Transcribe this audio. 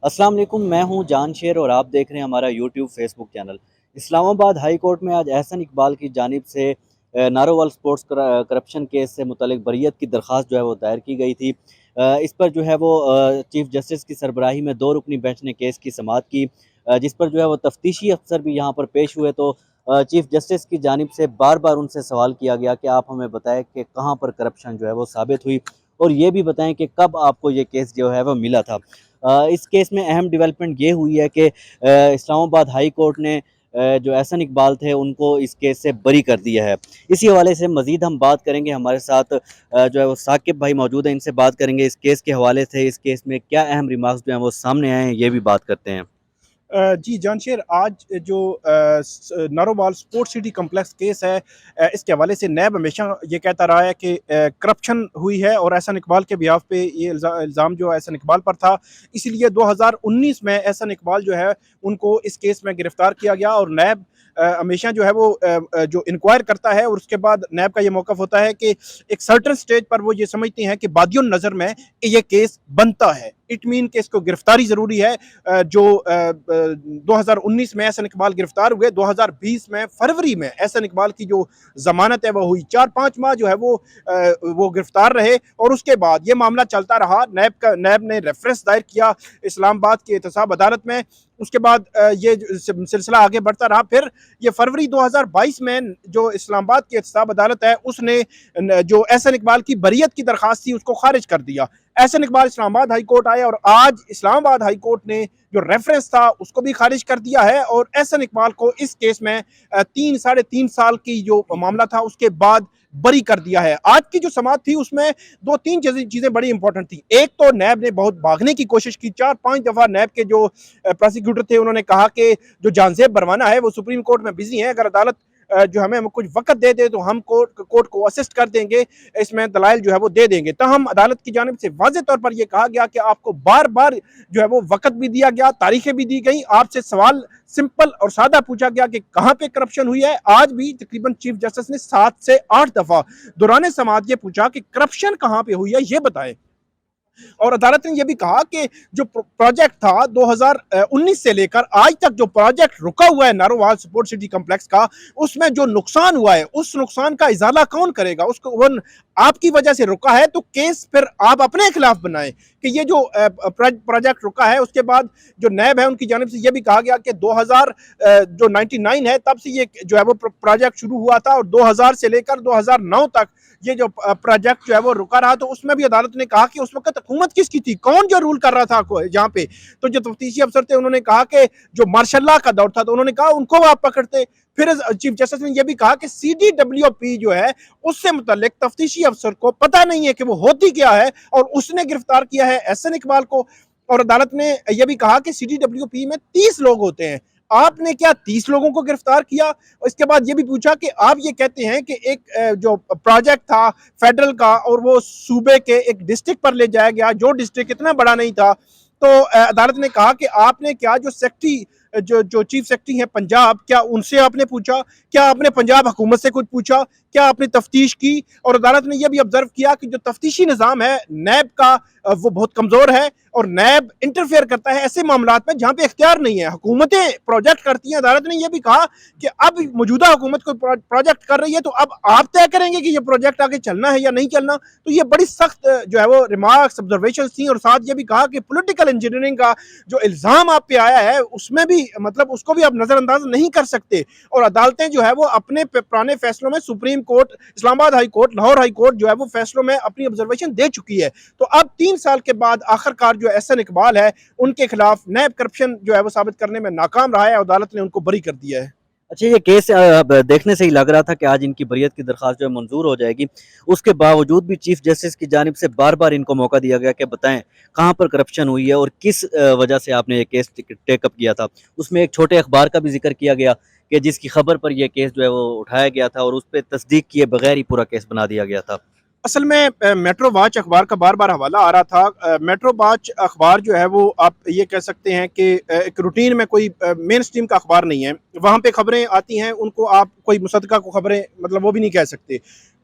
السلام علیکم، میں ہوں جان شیر اور آپ دیکھ رہے ہیں ہمارا یوٹیوب فیس بک چینل۔ اسلام آباد ہائی کورٹ میں آج احسن اقبال کی جانب سے ناروول سپورٹس کرپشن کیس سے متعلق بریت کی درخواست جو ہے وہ دائر کی گئی تھی۔ اس پر جو ہے وہ چیف جسٹس کی سربراہی میں 2 رکنی بینچ نے کیس کی سماعت کی، جس پر جو ہے وہ تفتیشی افسر بھی یہاں پر پیش ہوئے۔ تو چیف جسٹس کی جانب سے بار بار ان سے سوال کیا گیا کہ آپ ہمیں بتائیں کہ کہاں پر کرپشن جو ہے وہ ثابت ہوئی، اور یہ بھی بتائیں کہ کب آپ کو یہ کیس جو ہے وہ ملا تھا۔ اس کیس میں اہم ڈیولپمنٹ یہ ہوئی ہے کہ اسلام آباد ہائی کورٹ نے جو احسن اقبال تھے ان کو اس کیس سے بری کر دیا ہے۔ اسی حوالے سے مزید ہم بات کریں گے، ہمارے ساتھ جو ہے وہ ثاقب بھائی موجود ہیں، ان سے بات کریں گے اس کیس کے حوالے سے، اس کیس میں کیا اہم ریمارکس جو ہیں وہ سامنے آئے ہیں، یہ بھی بات کرتے ہیں۔ جی جان شیر، آج جو Narowal support city complex case ہے، اس کے حوالے سے نیب ہمیشہ یہ کہتا رہا ہے کہ کرپشن ہوئی ہے، اور احسن اقبال کے بیہاف پہ یہ الزام جو احسن اقبال پر تھا، اسی لیے 2019 میں احسن اقبال جو ہے ان کو اس کیس میں گرفتار کیا گیا، اور نیب ہمیشہ جو ہے وہ جو انکوائر کرتا ہے، اور اس کے بعد نیب کا یہ موقف ہوتا ہے کہ ایک سرٹن سٹیج پر وہ یہ سمجھتے ہیں کہ بادی النظر میں یہ کیس بنتا ہے، اٹ مین کہ اس کو گرفتاری ضروری ہے۔ جو 2019 میں احسن اقبال گرفتار ہوئے، 2020 میں فروری میں احسن اقبال کی جو ضمانت ہے وہ ہوئی، 4-5 ماہ جو ہے وہ گرفتار رہے، اور اس کے بعد یہ معاملہ چلتا رہا۔ نیب نے ریفرنس دائر کیا اسلام آباد کی احتساب عدالت میں، اس کے بعد یہ سلسلہ آگے بڑھتا رہا۔ پھر یہ فروری 2022 میں جو اسلام آباد کی احتساب عدالت ہے، اس نے جو احسن اقبال کی بریت کی درخواست تھی اس کو خارج کر دیا۔ احسن اقبال اسلام آباد ہائی کورٹ آئے، اور آج اسلام آباد ہائی کورٹ نے جو ریفرنس تھا اس کو بھی خارج کر دیا ہے، اور احسن اقبال کو اس کیس میں 3-3.5 سال کی جو معاملہ تھا اس کے بعد بری کر دیا ہے۔ آج کی جو سماعت تھی اس میں 2-3 چیزیں بڑی امپورٹنٹ تھی۔ ایک تو نیب نے بہت بھاگنے کی کوشش کی، 4-5 دفعہ نیب کے جو پروسیکیوٹر تھے انہوں نے کہا کہ جو جانزیب بروانا ہے وہ سپریم کورٹ میں بزی ہیں، اگر عدالت جو ہمیں کچھ وقت دے دے تو ہم کورٹ کو اسسٹ کر دیں گے، اس میں دلائل جو ہے وہ دے دیں گے۔ تاہم عدالت کی جانب سے واضح طور پر یہ کہا گیا کہ آپ کو بار بار جو ہے وہ وقت بھی دیا گیا، تاریخیں بھی دی گئی، آپ سے سوال سمپل اور سادہ پوچھا گیا کہ کہاں پہ کرپشن ہوئی ہے۔ آج بھی تقریباً چیف جسٹس نے 7 سے 8 دفعہ دوران سماعت یہ پوچھا کہ کرپشن کہاں پہ ہوئی ہے، یہ بتائیں۔ اور عدالت نے یہ بھی کہا کہ جو پروجیکٹ تھا 2019 سے لے کر آج تک جو پروجیکٹ رکا ہوا ہے نارووال سپورٹ سٹی کمپلیکس کا، اس میں جو نقصان ہوا ہے اس نقصان کا ازالہ کون کرے گا؟ اس کو آپ کی وجہ سے رکا ہے تو کیس پھر آپ اپنے خلاف بنائیں کہ یہ جو پروجیکٹ رکا ہے۔ اس کے بعد جو نیب ہے ان کی جانب سے یہ بھی کہا گیا کہ 2099 ہے تب سے یہ جو ہے وہ پروجیکٹ شروع ہوا تھا، اور 2000 سے لے کر 2009 تک یہ جو پروجیکٹ جو ہے وہ رکا رہا، تو اس میں بھی عدالت نے کہا کہ اس وقت حکومت کس کی تھی، کون جو رول کر رہا تھا یہاں پہ؟ تو جو تفتیشی افسر تھے انہوں نے کہا کہ جو مارشل لا کا دور تھا، تو انہوں نے کہا ان کو آپ پکڑتے۔ پھر چیف جسٹس نے یہ بھی کہا کہ CDWP جو ہے اس سے متعلق تفتیشی افسر کو پتہ نہیں ہے کہ وہ ہوتی کیا ہے، اور اس نے گرفتار کیا ہے احسن اقبال کو۔ اور عدالت نے یہ بھی کہا کہ CDWP میں 30 لوگ ہوتے ہیں، آپ نے کیا 30 لوگوں کو گرفتار کیا؟ اس کے بعد یہ بھی پوچھا کہ آپ یہ کہتے ہیں کہ ایک جو پروجیکٹ تھا فیڈرل کا، اور وہ صوبے کے ایک ڈسٹرکٹ پر لے جایا گیا جو ڈسٹرکٹ اتنا بڑا نہیں تھا، تو عدالت نے کہا کہ آپ نے کیا جو سیکٹری جو چیف سیکٹری ہیں پنجاب، کیا ان سے آپ نے پوچھا؟ کیا آپ نے پنجاب حکومت سے کچھ پوچھا؟ کیا آپ نے تفتیش کی؟ اور عدالت نے یہ بھی آبزرو کیا کہ جو تفتیشی نظام ہے نیب کا وہ بہت کمزور ہے، اور نیب انٹرفیئر کرتا ہے ایسے معاملات میں جہاں پہ اختیار نہیں ہے، حکومتیں پروجیکٹ کرتی ہیں۔ عدالت نے یہ بھی کہا کہ اب موجودہ حکومت کوئی پروجیکٹ کر رہی ہے تو اب آپ طے کریں گے کہ یہ پروجیکٹ آگے چلنا ہے یا نہیں چلنا۔ تو یہ بڑی سخت جو ہے وہ ریمارکس آبزرویشنز تھیں، اور ساتھ یہ بھی کہا کہ پولیٹیکل انجینئرنگ کا جو الزام آپ پہ آیا ہے اس میں بھی مطلب اس کو بھی آپ نظر انداز نہیں کر سکتے، اور عدالتیں جو ہے وہ اپنے پرانے فیصلوں میں سپریم کورٹ، اسلام آباد high court, Lahore high court جو ہے وہ فیصلوں میں اپنی آبزرویشن دے چکی ہے۔ تو اب 3 سال کے بعد آخر کار جو احسن اقبال ہے ان کے خلاف نیب کرپشن جو ہے وہ ثابت کرنے میں ناکام رہا ہے، عدالت نے ان کو بری کر دیا ہے۔ اچھا، یہ کیس دیکھنے سے ہی لگ رہا تھا کہ آج ان کی بریت کی درخواست جو ہے منظور ہو جائے گی، اس کے باوجود بھی چیف جسٹس کی جانب سے بار بار ان کو موقع دیا گیا کہ بتائیں کہاں پر کرپشن ہوئی ہے اور کس وجہ سے آپ نے یہ کیس ٹیک اپ کیا تھا۔ اس میں ایک چھوٹے اخبار کا بھی ذکر کیا گیا کہ جس کی خبر پر یہ کیس جو ہے وہ اٹھایا گیا تھا، اور اس پہ تصدیق کیے بغیر ہی پورا کیس بنا دیا گیا تھا۔ اصل میں میٹرو واچ اخبار کا بار بار حوالہ آ رہا تھا۔ میٹرو واچ اخبار جو ہے وہ آپ یہ کہہ سکتے ہیں کہ ایک روٹین میں کوئی مین سٹریم کا اخبار نہیں ہے، وہاں پہ خبریں آتی ہیں ان کو آپ کوئی مصدقہ کو خبریں مطلب وہ بھی نہیں کہہ سکتے۔